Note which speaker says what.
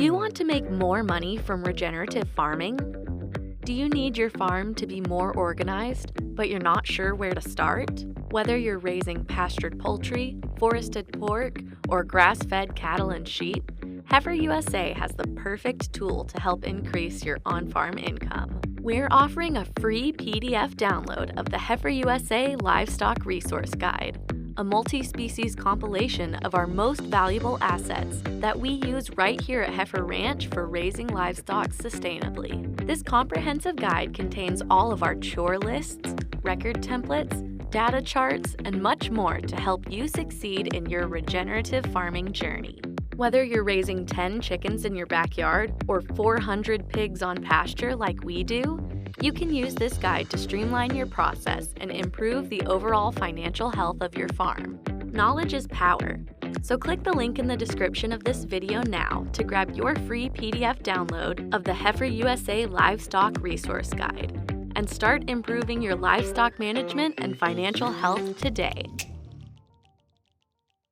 Speaker 1: Do you want to make more money from regenerative farming? Do you need your farm to be more organized, but you're not sure where to start? Whether you're raising pastured poultry, forested pork, or grass-fed cattle and sheep, Heifer USA has the perfect tool to help increase your on-farm income. We're offering a free PDF download of the Heifer USA Livestock Resource Guide, a multi-species compilation of our most valuable assets that we use right here at Heifer Ranch for raising livestock sustainably. This comprehensive guide contains all of our chore lists, record templates, data charts, and much more to help you succeed in your regenerative farming journey. Whether you're raising 10 chickens in your backyard or 400 pigs on pasture like we do, you can use this guide to streamline your process and improve the overall financial health of your farm. Knowledge is power, so click the link in the description of this video now to grab your free PDF download of the Heifer USA Livestock Resource Guide and start improving your livestock management and financial health today.